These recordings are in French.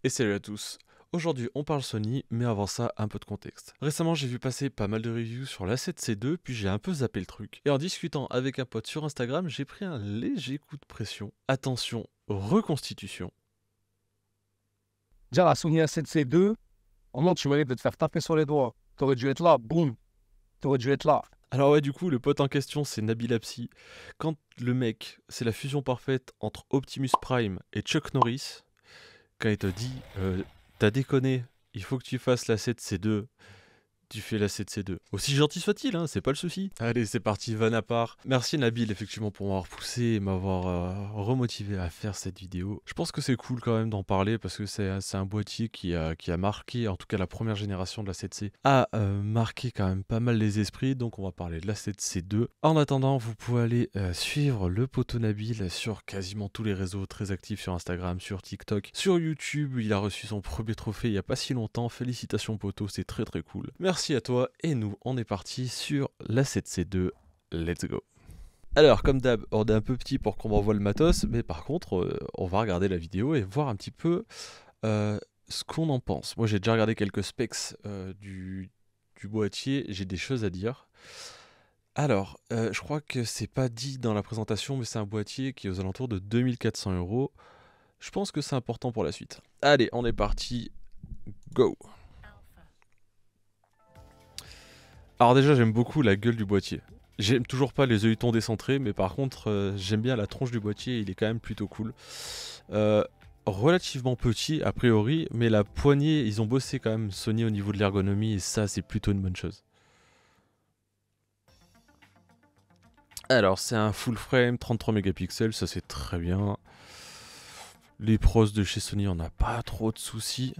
Et salut à tous. Aujourd'hui on parle Sony, mais avant ça un peu de contexte. Récemment j'ai vu passer pas mal de reviews sur l'A7C2, puis j'ai un peu zappé le truc. Et en discutant avec un pote sur Instagram, j'ai pris un léger coup de pression. Attention, reconstitution. Déjà, la Sony A7C2, vraiment, tu mérites de te faire taper sur les doigts. T'aurais dû être là, boum. T'aurais dû être là. Alors ouais, du coup le pote en question c'est Nabil Apsi. Quand le mec, c'est la fusion parfaite entre Optimus Prime et Chuck Norris, quand il te dit t'as déconné, il faut que tu fasses la 7C2, tu fais la 7C2. Aussi gentil soit-il, hein, c'est pas le souci. Allez, c'est parti, van à part. Merci Nabil, effectivement, pour m'avoir poussé et m'avoir remotivé à faire cette vidéo. Je pense que c'est cool quand même d'en parler parce que c'est un boîtier qui a marqué, en tout cas la première génération de la 7C, a marqué quand même pas mal les esprits. Donc on va parler de la 7C2. En attendant, vous pouvez aller suivre le poteau Nabil sur quasiment tous les réseaux, très actifs sur Instagram, sur TikTok, sur YouTube. Il a reçu son premier trophée il y a pas si longtemps. Félicitations poteau, c'est très très cool. Merci à toi et nous, on est parti sur la 7C2. Let's go. Alors, comme d'hab, on est un peu petit pour qu'on m'envoie le matos, mais par contre, on va regarder la vidéo et voir un petit peu ce qu'on en pense. Moi, j'ai déjà regardé quelques specs du boîtier, j'ai des choses à dire. Alors, je crois que c'est pas dit dans la présentation, mais c'est un boîtier qui est aux alentours de 2400 euros. Je pense que c'est important pour la suite. Allez, on est parti. Go. Alors déjà, j'aime beaucoup la gueule du boîtier. J'aime toujours pas les œilletons décentrés, mais par contre, j'aime bien la tronche du boîtier, il est quand même plutôt cool. Relativement petit, a priori, mais la poignée, ils ont bossé quand même Sony au niveau de l'ergonomie, et ça, c'est plutôt une bonne chose. Alors, c'est un full frame, 33 mégapixels, ça c'est très bien. Les pros de chez Sony, on n'a pas trop de soucis.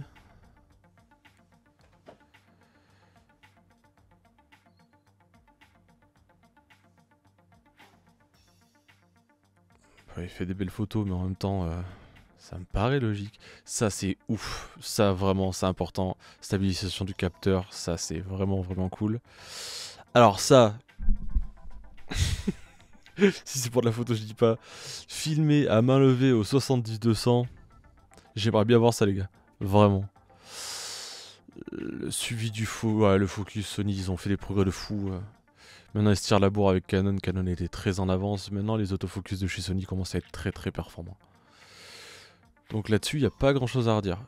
Il fait des belles photos, mais en même temps, ça me paraît logique. Ça, c'est ouf. Ça, vraiment, c'est important. Stabilisation du capteur, ça, c'est vraiment, vraiment cool. Alors ça, si c'est pour de la photo, je dis pas. Filmer à main levée au 70-200, j'aimerais bien voir ça, les gars. Vraiment. Le suivi du faux, ouais, le focus Sony, ils ont fait des progrès de fou. Maintenant, ils se tirent la bourre avec Canon. Canon était très en avance. Maintenant, les autofocus de chez Sony commencent à être très, très performants. Donc là-dessus, il n'y a pas grand-chose à redire.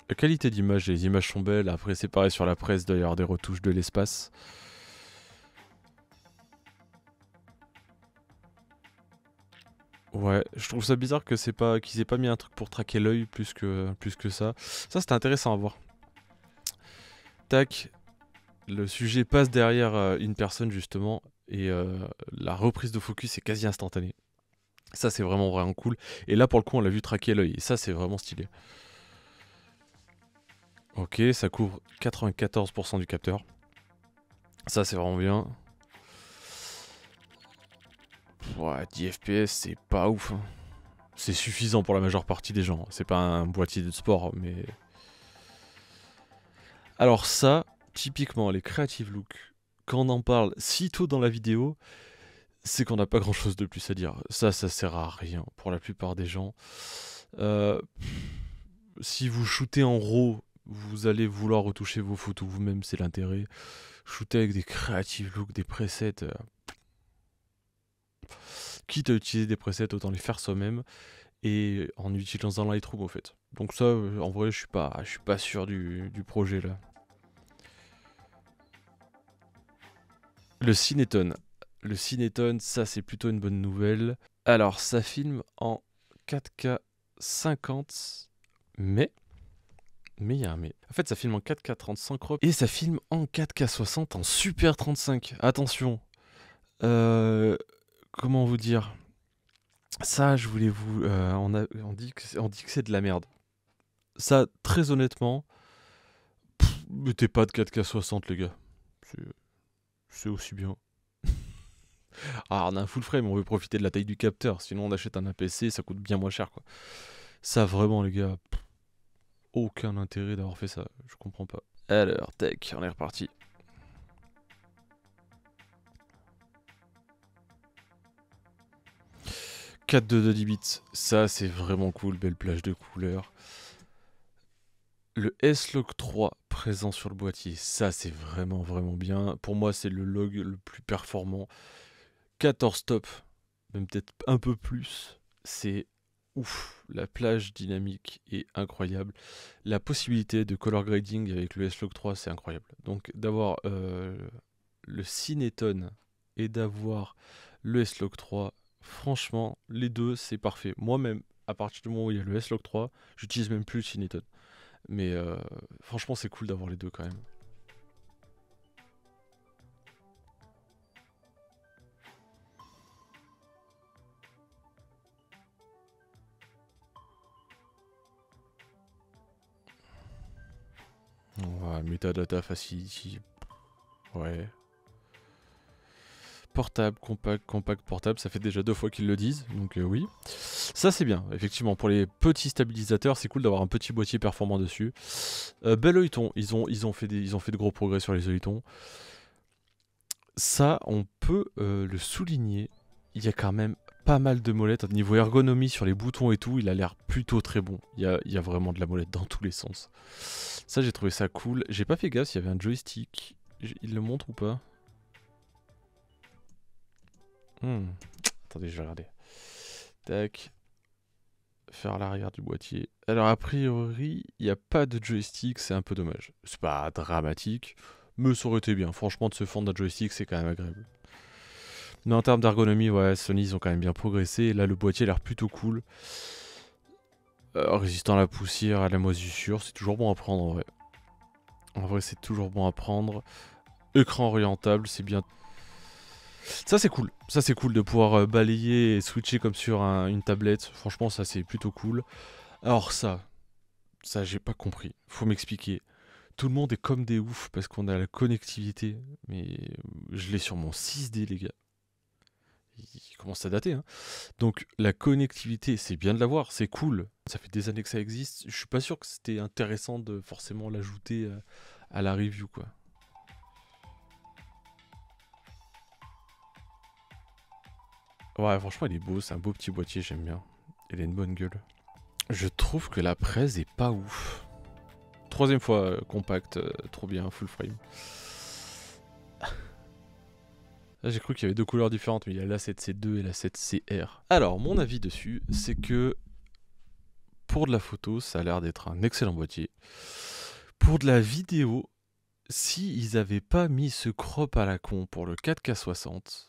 La qualité d'image, les images sont belles. Après, c'est pareil sur la presse, d'ailleurs, des retouches de l'espace. Ouais, je trouve ça bizarre que c'est pas qu'ils aient pas mis un truc pour traquer l'œil plus que ça. Ça, c'était intéressant à voir. Tac, le sujet passe derrière une personne justement et la reprise de focus est quasi instantanée. Ça, c'est vraiment vraiment cool. Et là, pour le coup, on l'a vu traquer l'œil. Et ça, c'est vraiment stylé. Ok, ça couvre 94% du capteur. Ça, c'est vraiment bien. Ouais, 10 FPS, c'est pas ouf. Hein. C'est suffisant pour la majeure partie des gens. C'est pas un boîtier de sport, mais... Alors ça, typiquement, les Creative Look, quand on en parle si tôt dans la vidéo, c'est qu'on n'a pas grand-chose de plus à dire. Ça sert à rien pour la plupart des gens. Euh, si vous shootez en RAW, vous allez vouloir retoucher vos photos vous-même, c'est l'intérêt. Shooter avec des Creative Look, des presets... quitte à utiliser des presets, autant les faire soi-même. Et en utilisant Lightroom au fait. Donc ça, en vrai, je suis pas sûr du projet là. Le Cinéton. Le Cinéton, ça c'est plutôt une bonne nouvelle. Alors, ça filme en 4K 50, mais il y a un mais. En fait, ça filme en 4K 30 sans crop et ça filme en 4K 60 en Super 35. Attention. Comment vous dire? Ça, je voulais vous... on dit que c'est de la merde. Ça, très honnêtement, mettez pas de 4K 60, les gars. C'est aussi bien. Ah, on a un full frame, on veut profiter de la taille du capteur. Sinon, on achète un APC, ça coûte bien moins cher, quoi. Ça, vraiment, les gars, aucun intérêt d'avoir fait ça. Je comprends pas. Alors, tac, on est reparti. 422 10 bits, ça c'est vraiment cool, belle plage de couleurs. Le S-Log 3 présent sur le boîtier, ça c'est vraiment bien. Pour moi c'est le log le plus performant. 14 stops, même peut-être un peu plus. C'est ouf, la plage dynamique est incroyable. La possibilité de color grading avec le S-Log 3 c'est incroyable. Donc d'avoir le Cineton et d'avoir le S-Log 3, franchement les deux c'est parfait. Moi-même, à partir du moment où il y a le S-Log 3, j'utilise même plus le Cineton. Mais franchement, c'est cool d'avoir les deux quand même. Ouais, Metadata Facility. Ouais. Portable, compact, portable, ça fait déjà 2 fois qu'ils le disent, donc oui. Ça c'est bien, effectivement, pour les petits stabilisateurs, c'est cool d'avoir un petit boîtier performant dessus. Bel œilleton, ils ont fait de gros progrès sur les œilletons. Ça, on peut le souligner, il y a quand même pas mal de molettes. Au niveau ergonomie sur les boutons et tout, il a l'air plutôt très bon. Il y a vraiment de la molette dans tous les sens. Ça, j'ai trouvé ça cool. J'ai pas fait gaffe s'il y avait un joystick. Il le montre ou pas? Attendez, je vais regarder. Tac. Faire l'arrière du boîtier. Alors, a priori, il n'y a pas de joystick, c'est un peu dommage. C'est pas dramatique, mais ça aurait été bien. Franchement, de se fendre d'un joystick, c'est quand même agréable. Mais en termes d'ergonomie, ouais, Sony, ils ont quand même bien progressé. Là, le boîtier a l'air plutôt cool. Résistant à la poussière, à la moisissure, c'est toujours bon à prendre en vrai. En vrai, c'est toujours bon à prendre. Écran orientable, c'est bien. Ça c'est cool de pouvoir balayer et switcher comme sur une tablette. Franchement ça c'est plutôt cool. Alors ça j'ai pas compris. Faut m'expliquer. Tout le monde est comme des oufs parce qu'on a la connectivité. Mais je l'ai sur mon 6D les gars. Il commence à dater hein. Donc la connectivité c'est bien de l'avoir, c'est cool. Ça fait des années que ça existe. Je suis pas sûr que c'était intéressant de forcément l'ajouter à la review quoi. Ouais, franchement, il est beau, c'est un beau petit boîtier, j'aime bien. Il a une bonne gueule. Je trouve que la presse est pas ouf. Troisième fois, compact, trop bien, full frame. Là, j'ai cru qu'il y avait deux couleurs différentes, mais il y a la 7C2 et la 7CR. Alors, mon avis dessus, c'est que pour de la photo, ça a l'air d'être un excellent boîtier. Pour de la vidéo, si ils avaient pas mis ce crop à la con pour le 4K60,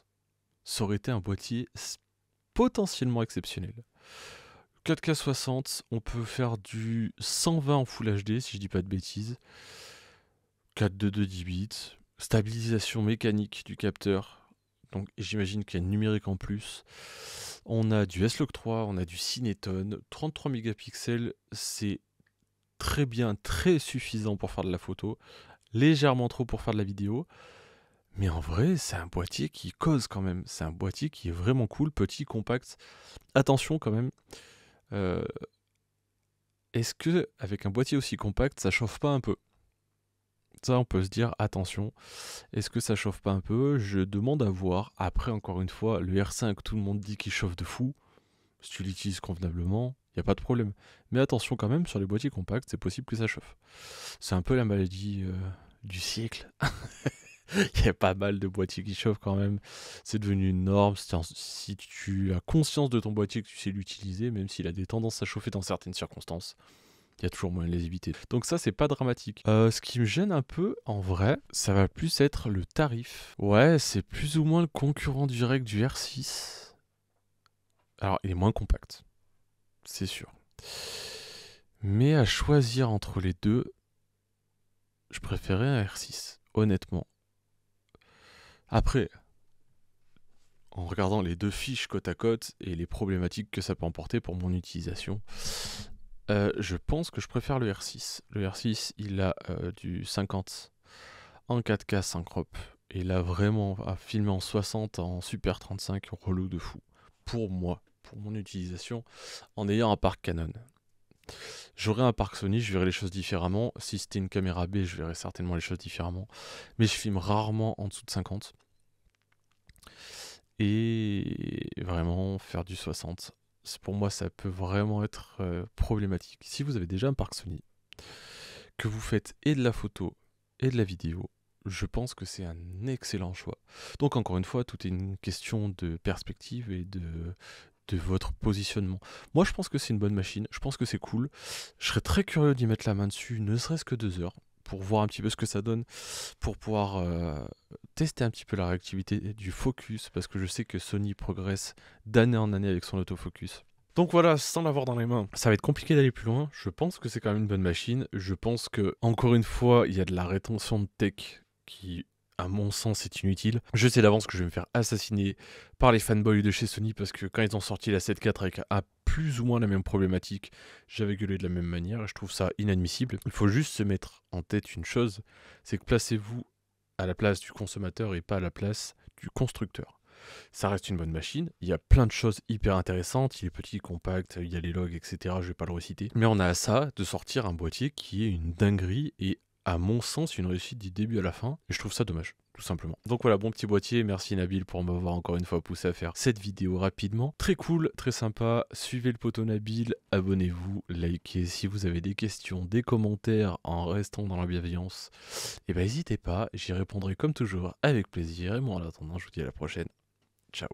ça aurait été un boîtier potentiellement exceptionnel. 4K60, on peut faire du 120 en Full HD si je dis pas de bêtises. 422 10 bits, stabilisation mécanique du capteur. Donc j'imagine qu'il y a une numérique en plus. On a du S-Log 3, on a du Cineton, 33 mégapixels, c'est très bien, très suffisant pour faire de la photo, légèrement trop pour faire de la vidéo. Mais en vrai, c'est un boîtier qui cause quand même. C'est un boîtier qui est vraiment cool, petit, compact. Attention quand même. Est-ce que avec un boîtier aussi compact, ça chauffe pas un peu? Ça, on peut se dire, attention, est-ce que ça chauffe pas un peu? Je demande à voir. Après, encore une fois, le R5, tout le monde dit qu'il chauffe de fou. Si tu l'utilises convenablement, il n'y a pas de problème. Mais attention quand même, sur les boîtiers compacts, c'est possible que ça chauffe. C'est un peu la maladie du siècle. Il y a pas mal de boîtiers qui chauffent quand même. C'est devenu une norme. Si tu as conscience de ton boîtier, que tu sais l'utiliser, même s'il a des tendances à chauffer dans certaines circonstances, il y a toujours moyen de les éviter. Donc ça, c'est pas dramatique. Ce qui me gêne un peu, en vrai, ça va plus être le tarif. Ouais, c'est plus ou moins le concurrent direct du R6. Alors, il est moins compact. C'est sûr. Mais à choisir entre les deux, je préférais un R6, honnêtement. Après, en regardant les deux fiches côte à côte et les problématiques que ça peut emporter pour mon utilisation, je pense que je préfère le R6. Le R6, il a du 50 en 4K synchrop. Et là, vraiment, à filmer en 60 en Super 35, relou de fou. Pour moi, pour mon utilisation, en ayant un parc Canon. J'aurais un parc Sony, je verrais les choses différemment. Si c'était une caméra B, je verrais certainement les choses différemment. Mais je filme rarement en dessous de 50. et vraiment faire du 60. Pour moi, ça peut vraiment être problématique. Si vous avez déjà un parc Sony, que vous faites et de la photo et de la vidéo, je pense que c'est un excellent choix. Donc encore une fois, tout est une question de perspective et de votre positionnement. Moi, je pense que c'est une bonne machine, je pense que c'est cool. Je serais très curieux d'y mettre la main dessus, ne serait-ce que 2 heures, pour voir un petit peu ce que ça donne, pour pouvoir tester un petit peu la réactivité du focus, parce que je sais que Sony progresse d'année en année avec son autofocus. Donc voilà, sans l'avoir dans les mains, ça va être compliqué d'aller plus loin. Je pense que c'est quand même une bonne machine. Je pense que, encore une fois, il y a de la rétention de tech qui, à mon sens, est inutile. Je sais d'avance que je vais me faire assassiner par les fanboys de chez Sony parce que quand ils ont sorti la 7.4 avec plus ou moins la même problématique, j'avais gueulé de la même manière et je trouve ça inadmissible. Il faut juste se mettre en tête une chose, c'est que placez-vous à la place du consommateur et pas à la place du constructeur. Ça reste une bonne machine, il y a plein de choses hyper intéressantes, il est petit, compact, il y a les logs, etc. Je vais pas le reciter. Mais on a à ça de sortir un boîtier qui est une dinguerie et à mon sens une réussite du début à la fin. Et je trouve ça dommage, tout simplement. Donc voilà, bon petit boîtier, merci Nabil pour m'avoir encore une fois poussé à faire cette vidéo rapidement. Très cool, très sympa, suivez le poteau Nabil, abonnez-vous, likez si vous avez des questions, des commentaires en restant dans la bienveillance. Et ben n'hésitez pas, j'y répondrai comme toujours avec plaisir. Et moi en attendant, je vous dis à la prochaine. Ciao.